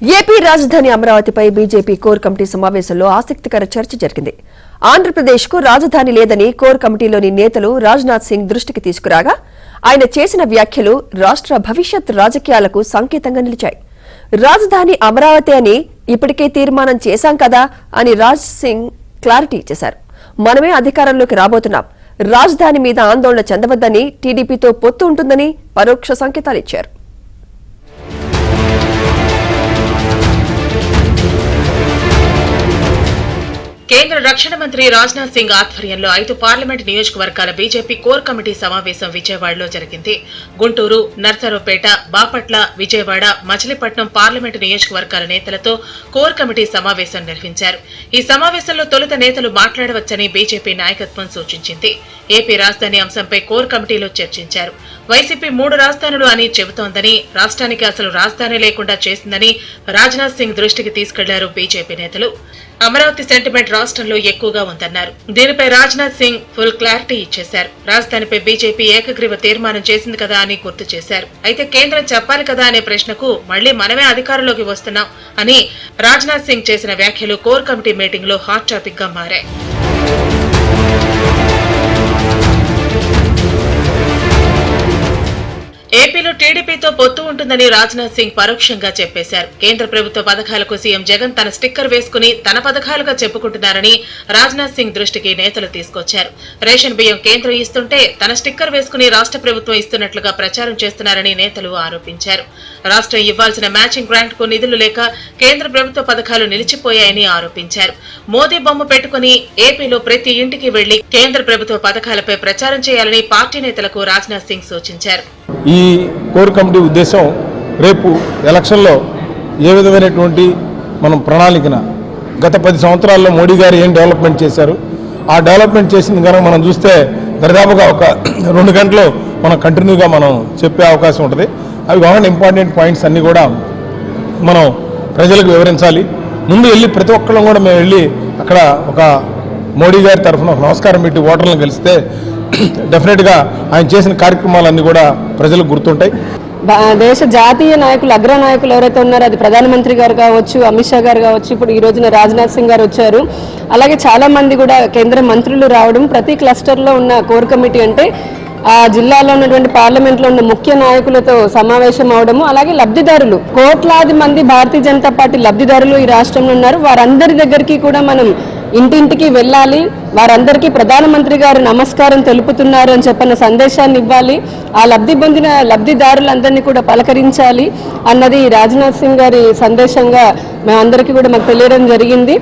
AP రాజధాని అమరావతిపై BJP core committee సమావేశంలో ఆసక్తికర చర్చ జరిగింది. ఆంధ్రప్రదేశ్కు రాజధాని లేదని కోర్ కమిటీలోని నేతలు రాజ్నాథ్ సింగ్ దృష్టికి తీసుకురాగా ఆయన చేసిన వ్యాఖ్యలు రాష్ట్ర భవిష్యత్ రాజకీయాలకు సంకేతంగా నిలిచాయి. రాజధాని అమరావతి అని ఇప్పటికే తీర్మానం చేశాం కదా అని రాజ్ సింగ్ క్లారిటీ ఇచ్చేశారు. మనమే అధికారంలోకి రాబోతున్నాం, రాజధాని మీద ఆందోళన చెందవద్దని, టీడీపీతో పొత్తు ఉంటుందని పరోక్ష సంకేతాలిచ్చారు. కేంద్ర రక్షణ మంత్రి రాజ్నాథ్ సింగ్ ఆధ్వర్యంలో 5 పార్లమెంట్ నియోజకవర్గాల బీజేపీ కోర్ కమిటీ సమావేశం విజయవాడలో జరిగింది. గుంటూరు, నర్సరావుపేట, బాపట్ల, విజయవాడ, మచిలీపట్నం పార్లమెంటు నియోజకవర్గాల నేతలతో కోర్ కమిటీ సమావేశం నిర్వహించారు. ఈ సమావేశంలో తొలుత నేతలు మాట్లాడవచ్చని బీజేపీ నాయకత్వం సూచించింది. ఏపీ రాజధాని అంశంపై కోర్ కమిటీలో చర్చించారు. వైసీపీ 3 రాజధానులు అని చెబుతోందని, రాష్ట్రానికి అసలు రాజధాని లేకుండా చేసిందని రాజ్నాథ్ సింగ్ దృష్టికి తీసుకెళ్లారు బీజేపీ నేతలు. అమరావతి సెంటిమెంట్ రాష్ట్రంలో ఎక్కువగా ఉందన్నారు. దీనిపై రాజ్నాథ్ సింగ్ ఫుల్ క్లారిటీ ఇచ్చేశారు. రాజధానిపై బీజేపీ ఏకగ్రీవ తీర్మానం చేసింది కదా అని గుర్తు చేశారు. అయితే కేంద్రం చెప్పాలి కదా అనే ప్రశ్నకు మళ్లీ మనమే అధికారంలోకి వస్తున్నాం అని రాజ్నాథ్ సింగ్ చేసిన వ్యాఖ్యలు కోర్ కమిటీ మీటింగ్ లో హాట్ టాపిక్ గా మారాయి. ఏపీలో టీడీపీతో పొత్తు ఉంటుందని రాజ్నాథ్ సింగ్ పరోక్షంగా చెప్పేశారు. కేంద్ర ప్రభుత్వ పథకాలకు సీఎం జగన్ తన స్టిక్కర్ వేసుకుని తన పథకాలుగా చెప్పుకుంటున్నారని రాజ్నాథ్ సింగ్ దృష్టికి నేతలు తీసుకొచ్చారు. రేషన్ బియ్యం కేంద్రం ఇస్తుంటే తన స్టిక్కర్ వేసుకుని రాష్ట్ర ప్రభుత్వం ఇస్తున్నట్లుగా ప్రచారం చేస్తున్నారని నేతలు ఆరోపించారు. రాష్ట్రం ఇవ్వాల్సిన మ్యాచింగ్ గ్రాంట్ కు నిధులు లేక కేంద్ర ప్రభుత్వ పథకాలు నిలిచిపోయాయని ఆరోపించారు. మోదీ బొమ్మ పెట్టుకుని ఏపీలో ప్రతి ఇంటికి వెళ్లి కేంద్ర ప్రభుత్వ పథకాలపై ప్రచారం చేయాలని పార్టీ నేతలకు రాజ్నాథ్ సింగ్ సూచించారు. ఈ కోర్ కమిటీ ఉద్దేశం రేపు ఎలక్షన్లో ఏ విధమైనటువంటి మనం ప్రణాళికన గత 10 సంవత్సరాల్లో మోడీ గారు ఏం డెవలప్మెంట్ చేశారు, ఆ డెవలప్మెంట్ చేసింది కనుక మనం చూస్తే దరిదాపుగా ఒక 2 గంటలు మనం కంటిన్యూగా మనం చెప్పే అవకాశం ఉంటుంది. అవి కాకుండా ఇంపార్టెంట్ పాయింట్స్ అన్నీ కూడా మనం ప్రజలకు వివరించాలి. ముందు వెళ్ళి ప్రతి ఒక్కళ్ళం కూడా మేము వెళ్ళి అక్కడ ఒక మోడీ గారి తరఫున ఒక నమస్కారం పెట్టి ఓటర్లను కలిస్తే డెఫినెట్గా ఆయన చేసిన కార్యక్రమాలన్నీ కూడా ప్రజలకు గుర్తుంటాయి. దేశ జాతీయ నాయకులు, అగ్ర నాయకులు ఎవరైతే ఉన్నారో అది ప్రధానమంత్రి గారు కావచ్చు, అమిత్ షా గారు కావచ్చు, ఇప్పుడు ఈ రోజున రాజ్నాథ్ సింగ్ గారు వచ్చారు. అలాగే చాలా మంది కూడా కేంద్ర మంత్రులు రావడం, ప్రతి క్లస్టర్లో ఉన్న కోర్ కమిటీ అంటే ఆ జిల్లాలో ఉన్నటువంటి పార్లమెంట్లో ఉన్న ముఖ్య నాయకులతో సమావేశం అవడము, అలాగే లబ్ధిదారులు, కోట్లాది మంది భారతీయ జనతా పార్టీ లబ్ధిదారులు ఈ రాష్ట్రంలో ఉన్నారు. వారందరి దగ్గరికి కూడా మనం ఇంటింటికి వెళ్ళాలి, వారందరికీ ప్రధానమంత్రి గారు నమస్కారం తెలుపుతున్నారు అని చెప్పిన సందేశాన్ని ఇవ్వాలి, ఆ లబ్ధి పొందిన లబ్ధిదారులందరినీ కూడా పలకరించాలి అన్నది రాజ్నాథ్ సింగ్ గారి సందేశంగా మేమందరికీ కూడా మాకు తెలియడం జరిగింది.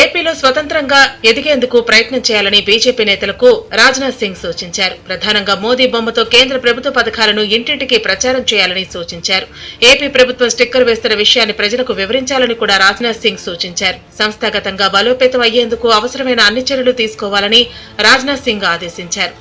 ఏపీలో స్వతంత్రంగా ఎదిగేందుకు ప్రయత్నం చేయాలని బీజేపీ నేతలకు రాజ్నాథ్ సింగ్ సూచించారు. ప్రధానంగా మోదీ బొమ్మతో కేంద్ర ప్రభుత్వ పథకాలను ఇంటింటికి ప్రచారం చేయాలని సూచించారు. ఏపీ ప్రభుత్వం స్టిక్కర్ వేస్తున్న విషయాన్ని ప్రజలకు వివరించాలని కూడా రాజ్నాథ్ సింగ్ సూచించారు. సంస్థాగతంగా బలోపేతం అయ్యేందుకు అవసరమైన అన్ని చర్యలు తీసుకోవాలని రాజ్నాథ్ సింగ్ ఆదేశించారు.